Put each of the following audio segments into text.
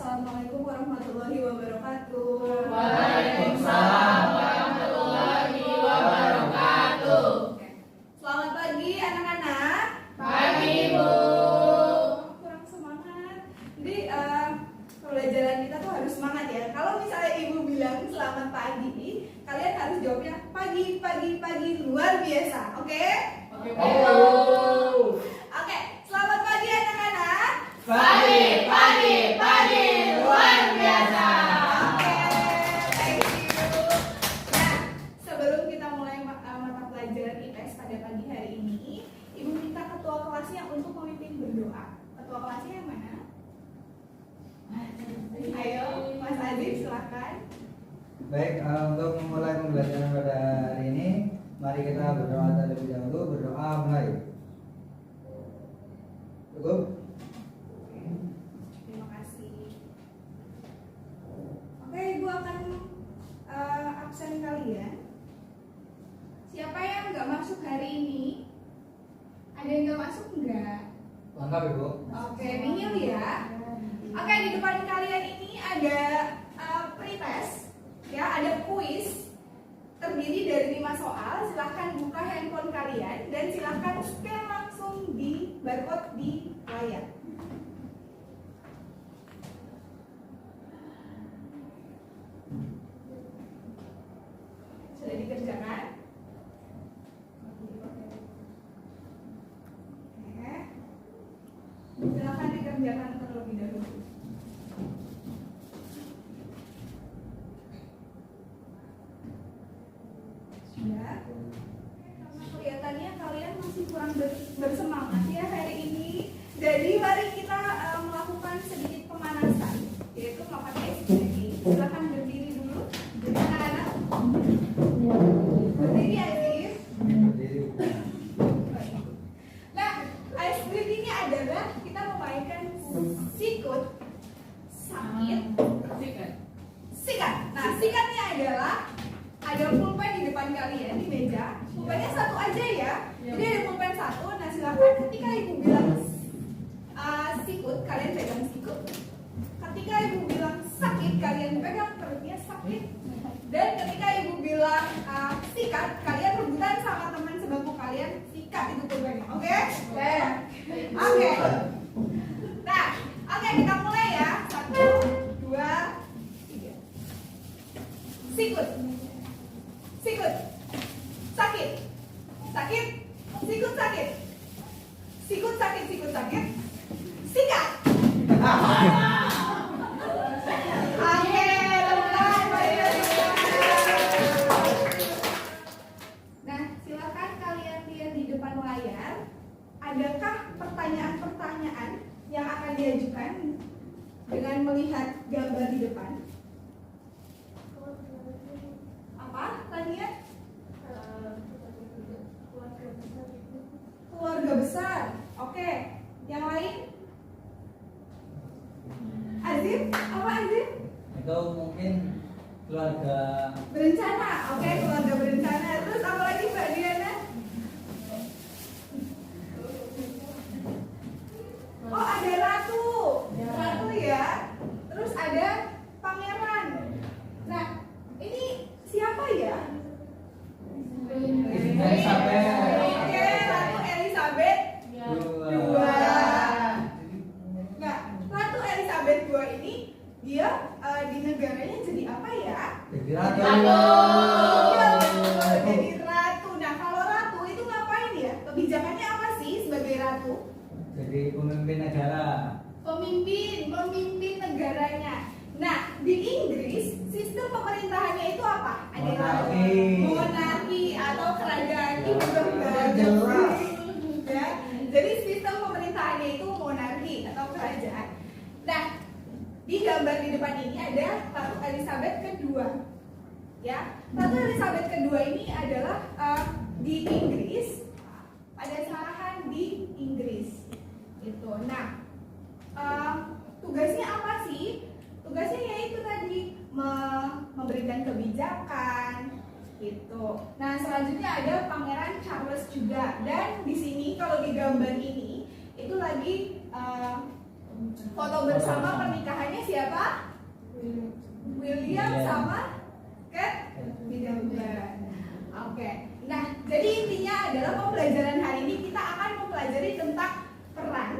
Assalamualaikum warahmatullahi wabarakatuh. Waalaikumsalam warahmatullahi wabarakatuh. Selamat pagi anak-anak. Pagi, Bu. Kurang semangat. Jadi pembelajaran kita tuh harus semangat ya. Kalau misalnya ibu bilang selamat pagi, kalian harus jawabnya pagi, pagi, pagi luar biasa. Oke? Oke. Oke. Selamat pagi anak-anak. Pagi luar biasa. Oke, thank you. Nah, sebelum kita mulai mata pelajaran IPS pada pagi hari ini, Ibu minta ketua kelasnya untuk memimpin berdoa. Ketua kelasnya yang mana? Ayo, Mas Adib, silakan. Baik, untuk memulai pembelajaran pada hari ini, mari kita berdoa terlebih dahulu. Berdoa mulai. Cukup? Terima kasih. Oke, Ibu akan absen kalian. Siapa yang nggak masuk hari ini? Ada yang nggak masuk nggak? Lengkap, Ibu. Oke, nihil ya. Oke, di depan kalian ini ada pretest, ya, ada kuis terdiri dari 5 soal. Silahkan buka handphone kalian dan silahkan scan langsung di barcode di layar. Sudah dikerjakan? Oke. Silahkan dikerjakan terlebih dahulu. Sudah? Karena kelihatannya kalian masih kurang bersemangat ya hari ini. Jadi mari kita melakukan sedikit pemanasan, yaitu memakai stretching. Silahkan berdiri dulu. Jadi anak-anak berdiri Azif. Berdiri. Nah, ice breathing-nya adalah kita memainkan sikut, sakit, sikat. Nah, sikatnya adalah ada pulpen di depan kalian di meja. Pulpennya satu aja ya. Jadi ada pulpen satu. Nah, silakan ketika ibu bilang sikut, kalian pegang sikut. Ketika ibu bilang sakit, kalian pegang perutnya sakit. Dan ketika ibu bilang sikat, kalian rebutan sama teman sebangku kalian sikat itu pulpennya. Oke? Oke. Nah, oke, kita mulai ya. 1, 2, 3. Sikut. Sikut. Sakit. Sakit. Sikut sakit. Sikut sakit, sikut sakit. Sikat. Oke, teman-teman, mari. Nah, silakan kalian lihat di depan layar. Adakah pertanyaan-pertanyaan yang akan diajukan dengan melihat gambar di depan? Apa tanya? Keluarga besar. Oke. Yang lain? Azim? Apa Azim? Itu mungkin keluarga Berencana. Oke, keluarga berencana. Terus apa lagi Mbak Diana? Oh, ada ratu. Ratu ya. Terus ada pangeran. Nah, ini siapa ya? Elizabeth. Oke, Ratu Elizabeth Dua. Nah, Ratu Elizabeth II ini dia di negaranya jadi apa ya? Jadi ratu. Iya, betul, jadi ratu. Nah, kalau ratu itu ngapain ya? Kebijakannya apa sih sebagai ratu? Jadi pemimpin negara. Pemimpin negaranya. Nah, di Inggris sistem pemerintahannya itu apa? Monarki atau kerajaan. Itu Jelas. ya. Jadi sistem pemerintahannya itu monarki atau kerajaan. Nah, di gambar di depan ini ada Ratu Elizabeth kedua. Ya, Ratu Elizabeth kedua ini adalah di Inggris, pada sarahan di Inggris. Itu. Nah, tugasnya apa sih? Tugasnya yaitu tadi memberikan kebijakan, gitu. Nah, selanjutnya ada Pangeran Charles juga. Dan di sini kalau di gambar ini itu lagi Foto bersama pernikahannya siapa? William sama Kate Middleton. Oke. Nah, jadi intinya adalah pembelajaran hari ini kita akan mempelajari tentang peran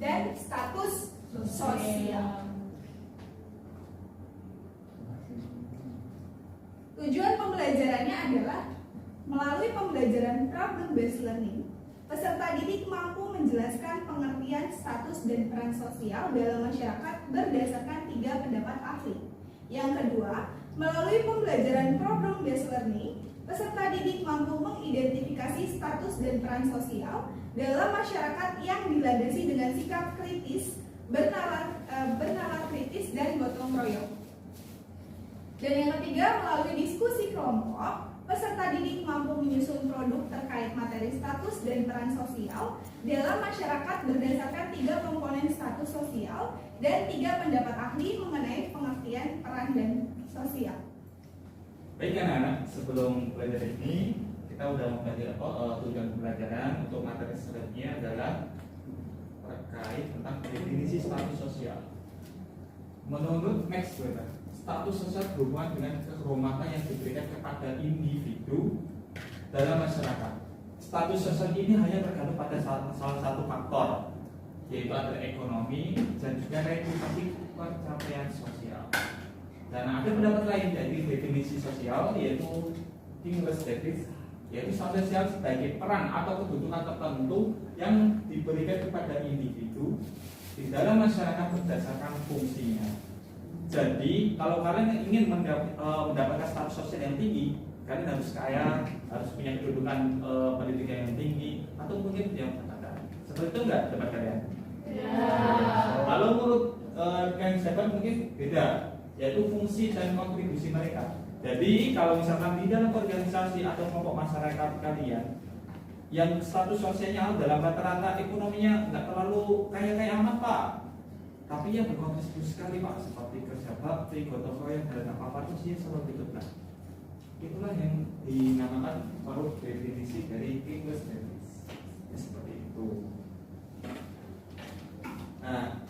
dan status sosial. Tujuan pembelajarannya adalah melalui pembelajaran problem based learning, peserta didik mampu menjelaskan pengertian status dan peran sosial dalam masyarakat berdasarkan 3 pendapat ahli. Yang kedua, melalui pembelajaran problem based learning, peserta didik mampu mengidentifikasi status dan peran sosial dalam masyarakat yang dilandasi dengan sikap kritis, bernalar kritis, dan gotong royong. Dan yang ketiga, melalui diskusi kelompok, peserta didik mampu menyusun produk terkait materi status dan peran sosial dalam masyarakat berdasarkan 3 komponen status sosial dan 3 pendapat ahli mengenai pengertian peran dan sosial. Baik anak-anak, sebelum belajar ini kita udah mempelajari tujuan pembelajaran untuk materi selanjutnya adalah terkait tentang definisi status sosial. Menurut Max Weber, status sosial berhubungan dengan kehormatan yang diberikan kepada individu dalam masyarakat. Status sosial ini hanya tergantung pada salah satu faktor, yaitu ada ekonomi dan juga reputasi pencapaian sosial. Dan ada pendapat lain dari definisi sosial, yaitu English Davis, yaitu status sosial sebagai peran atau kebutuhan tertentu yang diberikan kepada individu di dalam masyarakat berdasarkan fungsinya. Jadi kalau kalian ingin mendapatkan status sosial yang tinggi, kalian harus kaya, harus punya kedudukan pendidikan yang tinggi, atau mungkin punya pendidikan. Seperti itu enggak tempat kalian? Kalau menurut Kang Seven mungkin beda, yaitu fungsi dan kontribusi mereka. Jadi kalau misalkan di dalam organisasi atau kelompok masyarakat kalian yang status sosialnya dalam rata-rata ekonominya nggak terlalu kaya-kaya amat Pak, tapi yang berkontribusi sekali Pak, seperti kerja bakti, gotong royong, dan apa-apa itu seperti itu. Nah, itulah yang dinamakan menurut definisi dari English Davis. Ya, seperti itu. Nah,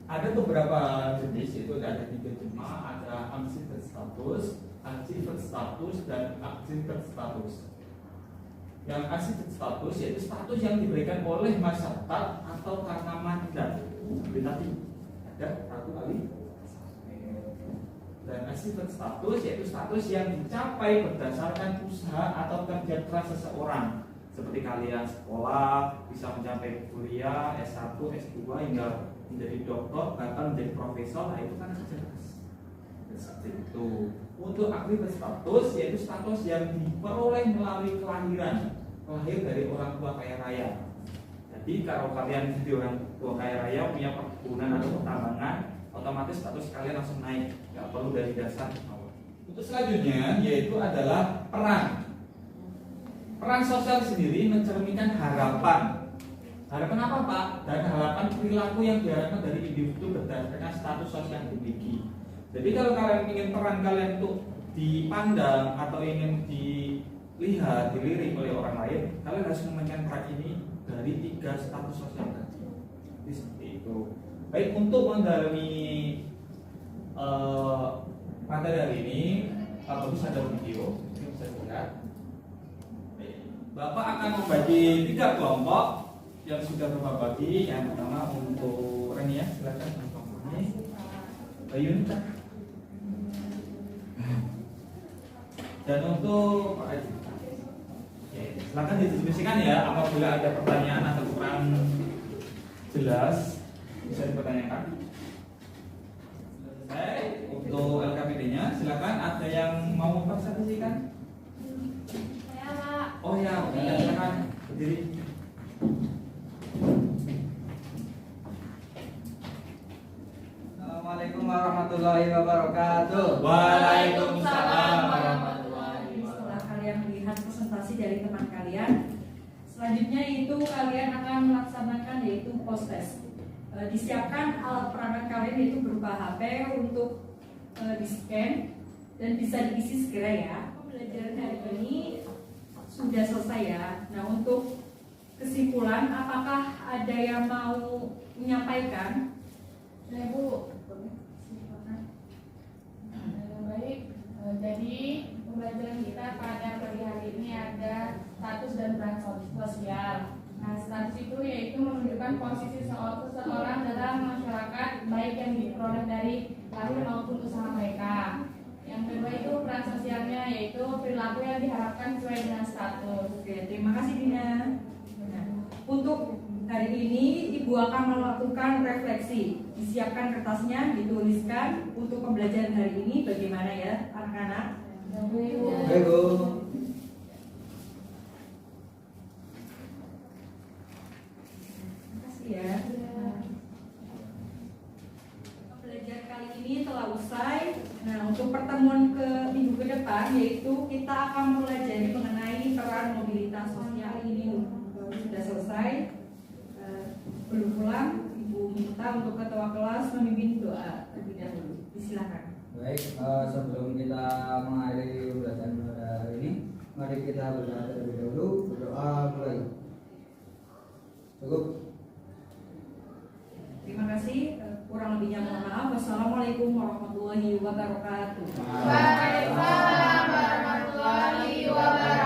ada beberapa jenis, itu ada 3 jenis, ada unshifted status, unshifted status, dan unshifted status. Yang unshifted status yaitu status yang diberikan oleh masyarakat atau karena mandat. Seperti tadi ada 1 kali. Dan unshifted status yaitu status yang dicapai berdasarkan usaha atau kerja keras seseorang. Seperti kalian sekolah bisa mencapai kuliah S1, S2 hingga menjadi doktor, bahkan menjadi profesor, nah itu kan kerja keras. Seperti itu. Untuk aktivitas status yaitu status yang diperoleh melalui kelahiran, lahir dari orang tua kaya raya. Jadi kalau kalian jadi orang tua kaya raya punya perkebunan atau pertambangan, otomatis status kalian langsung naik, nggak perlu dari dasar. Untuk selanjutnya yaitu adalah peran. Peran sosial sendiri mencerminkan harapan. Harapan apa Pak? Dan harapan perilaku yang diharapkan dari individu berdasarkan status sosial yang dimiliki. Jadi kalau kalian ingin peran kalian untuk dipandang atau ingin dilihat, dilirik oleh orang lain, kalian harus memainkan peran ini dari 3 status sosial tadi. Jadi seperti itu. Baik, untuk mendalami materi hari ini, Pak Bagus ada video, mungkin bisa dilihat. Bapak akan membagi 3 kelompok yang sudah Bapak bagi. Yang pertama untuk Reni ya, silakan kelompok ini. Bayun. Dan untuk Pak Aji. Oke, silakan didiskusikan ya. Apabila ada pertanyaan atau kurang jelas bisa dipertanyakan. Selesai untuk LKPD-nya. Silakan, ada yang mau mempresentasikan? Saya Pak. Oh ya, silakan berdiri. Assalamualaikum warahmatullahi wabarakatuh. Waalaikumsalam warahmatullahi wabarakatuh. Setelah kalian melihat presentasi dari teman kalian, selanjutnya itu kalian akan melaksanakan yaitu post test. Disiapkan alat perangkat kalian yaitu berupa HP untuk di-scan dan bisa diisi segera ya. Pembelajaran hari ini sudah selesai ya. Nah, untuk kesimpulan, apakah ada yang mau menyampaikan? Saya Bu. Baik. Jadi pembelajaran kita pada pagi hari ini ada status dan peran sosial. Nah, status itu yaitu menunjukkan posisi seseorang dalam masyarakat, baik yang diperoleh dari lahir maupun usaha mereka. Yang kedua itu peran sosialnya, yaitu perilaku yang diharapkan sesuai dengan status. Oke, terima kasih Dina. Nah, untuk hari ini Ibu akan melakukan refleksi. Disiapkan kertasnya, dituliskan untuk pembelajaran hari ini bagaimana ya anak-anak. Baik, Bu. Terima kasih ya. Pembelajaran kali ini telah usai. Nah, untuk pertemuan ke minggu ke depan yaitu kita akan mempelajari mengenai peran mobilitas sosial. Ini sudah selesai. Belum pulang, Ibu minta untuk ketua kelas memimpin doa terlebih dahulu. Silakan. Baik, sebelum kita mengakhiri pembelajaran pada hari ini, mari kita berdoa terlebih dahulu. Berdoa mulai. Cukup. Terima kasih. Kurang lebihnya mohon maaf. Wassalamualaikum warahmatullahi wabarakatuh. Waalaikumsalam warahmatullahi wabarakatuh.